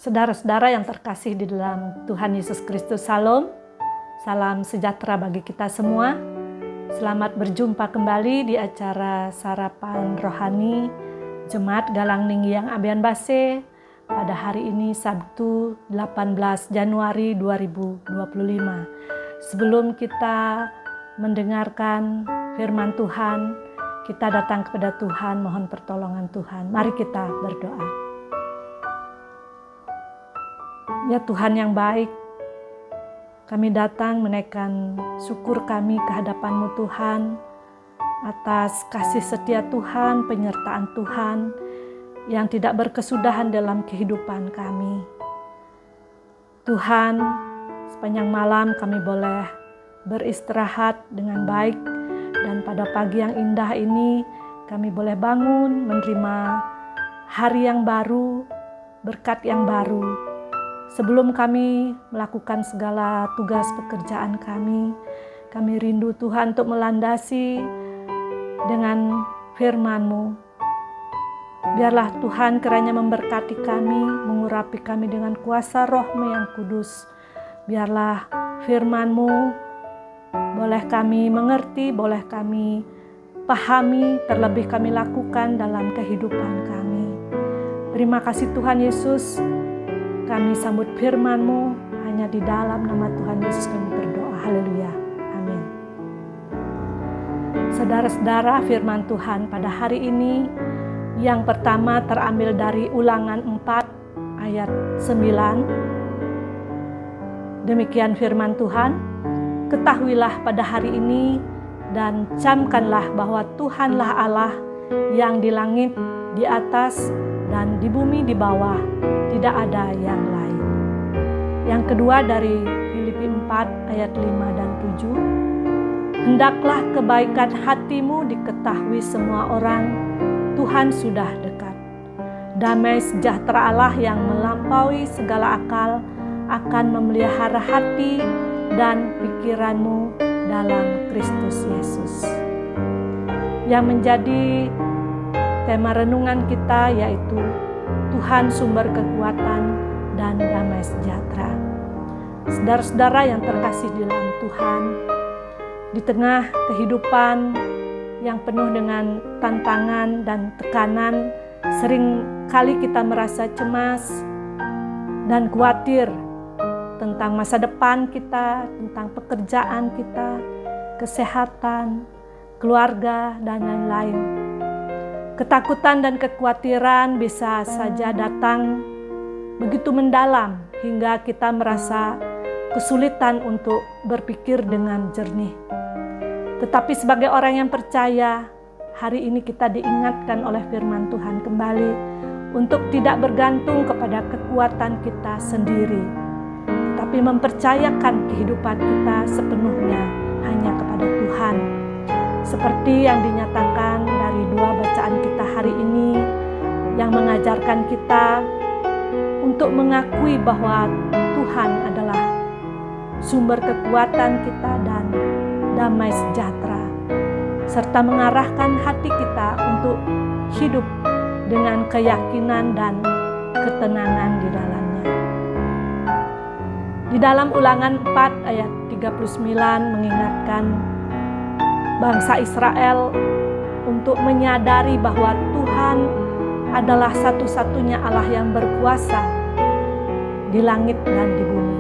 Saudara-saudara yang terkasih di dalam Tuhan Yesus Kristus, Salam. Salam sejahtera bagi kita semua. Selamat berjumpa kembali di acara Sarapan Rohani Jemaat Galang Ninggiang Abean Base pada hari ini Sabtu 18 Januari 2025. Sebelum kita mendengarkan firman Tuhan, kita datang kepada Tuhan, mohon pertolongan Tuhan. Mari kita berdoa. Ya Tuhan yang baik, kami datang menaikkan syukur kami kehadapan-Mu Tuhan, atas kasih setia Tuhan, penyertaan Tuhan yang tidak berkesudahan dalam kehidupan kami. Tuhan, sepanjang malam kami boleh beristirahat dengan baik, dan pada pagi yang indah ini kami boleh bangun menerima hari yang baru, berkat yang baru. Sebelum kami melakukan segala tugas pekerjaan kami rindu Tuhan untuk melandasi dengan firman-Mu. Biarlah Tuhan kiranya memberkati kami, mengurapi kami dengan kuasa Roh-Mu yang kudus. Biarlah firman-Mu boleh kami mengerti, boleh kami pahami, terlebih kami lakukan dalam kehidupan kami. Terima kasih Tuhan Yesus. Kami sambut firman-Mu, hanya di dalam nama Tuhan Yesus kami berdoa. Haleluya. Amin. Saudara-saudara, firman Tuhan pada hari ini yang pertama terambil dari Ulangan 4 ayat 9. Demikian firman Tuhan, ketahuilah pada hari ini dan camkanlah bahwa Tuhanlah Allah yang di langit, di atas, dan di bumi di bawah, tidak ada yang lain. Yang kedua dari Filipi 4 ayat 5 dan 7. Hendaklah kebaikan hatimu diketahui semua orang, Tuhan sudah dekat. Damai sejahtera Allah yang melampaui segala akal akan memelihara hati dan pikiranmu dalam Kristus Yesus. Yang menjadi tema renungan kita yaitu Tuhan sumber kekuatan dan damai sejahtera. Saudara-saudara yang terkasih di dalam Tuhan, di tengah kehidupan yang penuh dengan tantangan dan tekanan, sering kali kita merasa cemas dan khawatir tentang masa depan kita, tentang pekerjaan kita, kesehatan, keluarga, dan lain-lain. Ketakutan dan kekhawatiran bisa saja datang begitu mendalam hingga kita merasa kesulitan untuk berpikir dengan jernih. Tetapi sebagai orang yang percaya, hari ini kita diingatkan oleh firman Tuhan kembali untuk tidak bergantung kepada kekuatan kita sendiri, tetapi mempercayakan kehidupan kita sepenuhnya hanya kepada Tuhan. Seperti yang dinyatakan dari dua bacaan kita hari ini yang mengajarkan kita untuk mengakui bahwa Tuhan adalah sumber kekuatan kita dan damai sejahtera, serta mengarahkan hati kita untuk hidup dengan keyakinan dan ketenangan di dalamnya. Di dalam Ulangan 4 ayat 39 mengingatkan bangsa Israel untuk menyadari bahwa Tuhan adalah satu-satunya Allah yang berkuasa di langit dan di bumi.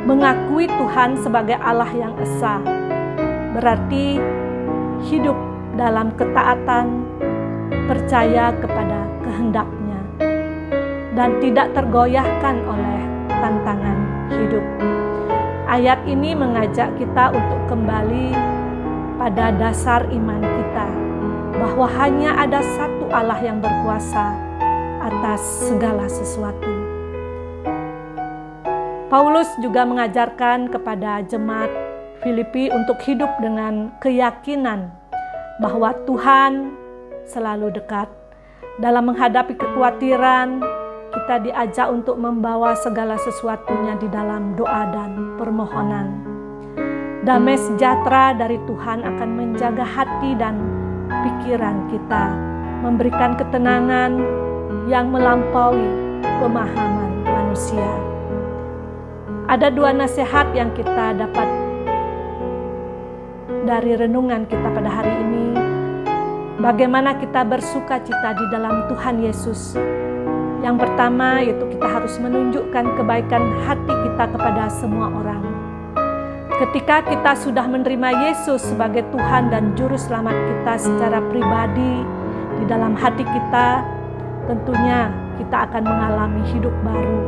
Mengakui Tuhan sebagai Allah yang esa berarti hidup dalam ketaatan, percaya kepada kehendak-Nya, dan tidak tergoyahkan oleh tantangan hidup. Ayat ini mengajak kita untuk kembali pada dasar iman kita, bahwa hanya ada satu Allah yang berkuasa atas segala sesuatu. Paulus juga mengajarkan kepada jemaat Filipi untuk hidup dengan keyakinan bahwa Tuhan selalu dekat. Dalam menghadapi kekhawatiran, kita diajak untuk membawa segala sesuatunya di dalam doa dan permohonan. Damai sejahtera dari Tuhan akan menjaga hati dan pikiran kita, memberikan ketenangan yang melampaui pemahaman manusia. Ada dua nasihat yang kita dapat dari renungan kita pada hari ini. Bagaimana kita bersuka cita di dalam Tuhan Yesus. Yang pertama yaitu kita harus menunjukkan kebaikan hati kita kepada semua orang. Ketika kita sudah menerima Yesus sebagai Tuhan dan Juru Selamat kita secara pribadi di dalam hati kita, tentunya kita akan mengalami hidup baru.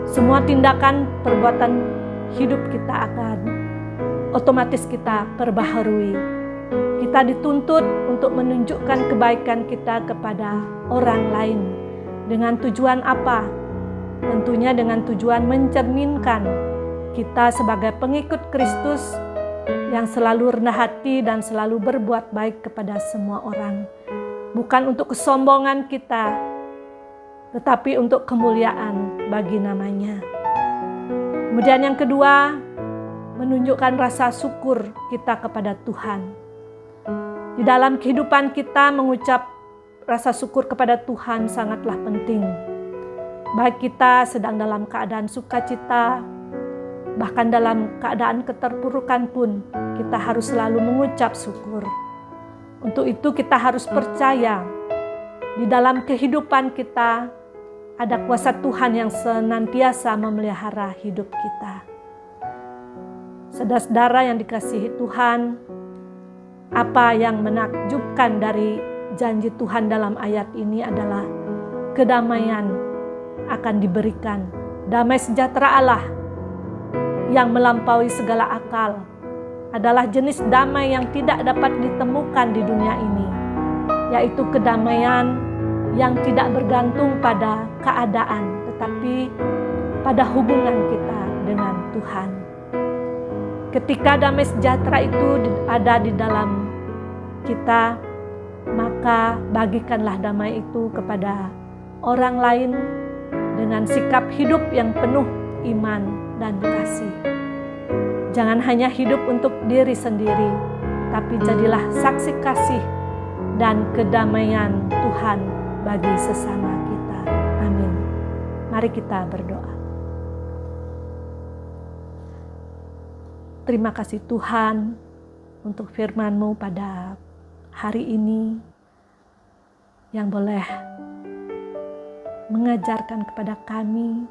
Semua tindakan perbuatan hidup kita akan otomatis kita perbaharui. Kita dituntut untuk menunjukkan kebaikan kita kepada orang lain. Dengan tujuan apa? Tentunya dengan tujuan mencerminkan kita sebagai pengikut Kristus yang selalu rendah hati dan selalu berbuat baik kepada semua orang. Bukan untuk kesombongan kita, tetapi untuk kemuliaan bagi namanya. Kemudian yang kedua, menunjukkan rasa syukur kita kepada Tuhan. Di dalam kehidupan kita mengucap rasa syukur kepada Tuhan sangatlah penting. Baik kita sedang dalam keadaan sukacita, bahkan dalam keadaan keterpurukan pun, kita harus selalu mengucap syukur. Untuk itu kita harus percaya di dalam kehidupan kita ada kuasa Tuhan yang senantiasa memelihara hidup kita. Saudara-saudara yang dikasihi Tuhan, apa yang menakjubkan dari janji Tuhan dalam ayat ini adalah kedamaian akan diberikan. Damai sejahtera Allah yang melampaui segala akal adalah jenis damai yang tidak dapat ditemukan di dunia ini, yaitu kedamaian yang tidak bergantung pada keadaan, tetapi pada hubungan kita dengan Tuhan. Ketika damai sejahtera itu ada di dalam kita, maka bagikanlah damai itu kepada orang lain dengan sikap hidup yang penuh iman dan kasih. Jangan hanya hidup untuk diri sendiri, tapi jadilah saksi kasih dan kedamaian Tuhan bagi sesama kita. Amin. Mari kita berdoa. Terima kasih Tuhan untuk firman-Mu pada hari ini yang boleh mengajarkan kepada kami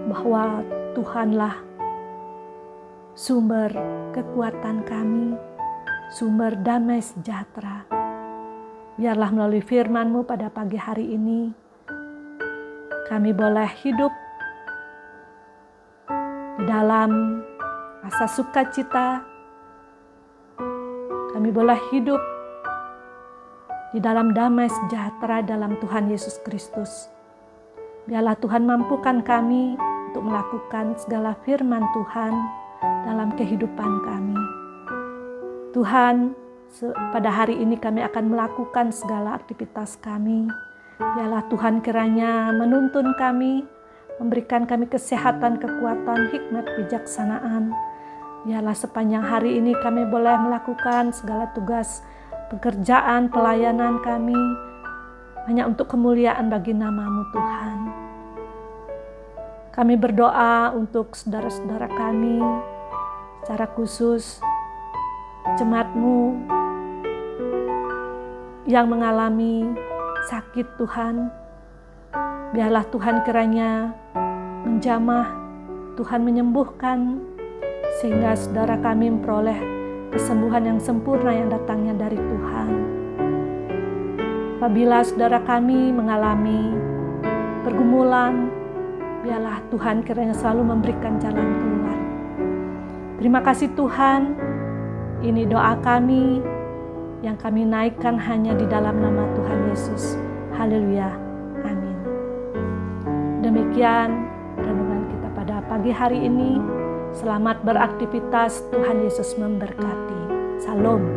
bahwa Tuhanlah sumber kekuatan kami, sumber damai sejahtera. Biarlah melalui firman-Mu pada pagi hari ini, kami boleh hidup di dalam rasa sukacita. Kami boleh hidup di dalam damai sejahtera dalam Tuhan Yesus Kristus. Biarlah Tuhan mampukan kami untuk melakukan segala firman Tuhan dalam kehidupan kami. Tuhan, pada hari ini kami akan melakukan segala aktivitas kami. Biarlah Tuhan kiranya menuntun kami, memberikan kami kesehatan, kekuatan, hikmat, kebijaksanaan. Biarlah sepanjang hari ini kami boleh melakukan segala tugas, pekerjaan, pelayanan kami, hanya untuk kemuliaan bagi nama-Mu Tuhan. Kami berdoa untuk saudara-saudara kami, secara khusus jemaat-Mu yang mengalami sakit Tuhan. Biarlah Tuhan kiranya menjamah, Tuhan menyembuhkan, sehingga saudara kami memperoleh kesembuhan yang sempurna yang datangnya dari Tuhan. Apabila saudara kami mengalami pergumulan, biarlah Tuhan kiranya selalu memberikan jalan keluar. Terima kasih Tuhan, ini doa kami yang kami naikkan hanya di dalam nama Tuhan Yesus. Haleluya, amin. Demikian renungan kita pada pagi hari ini. Selamat beraktivitas, Tuhan Yesus memberkati. Salam.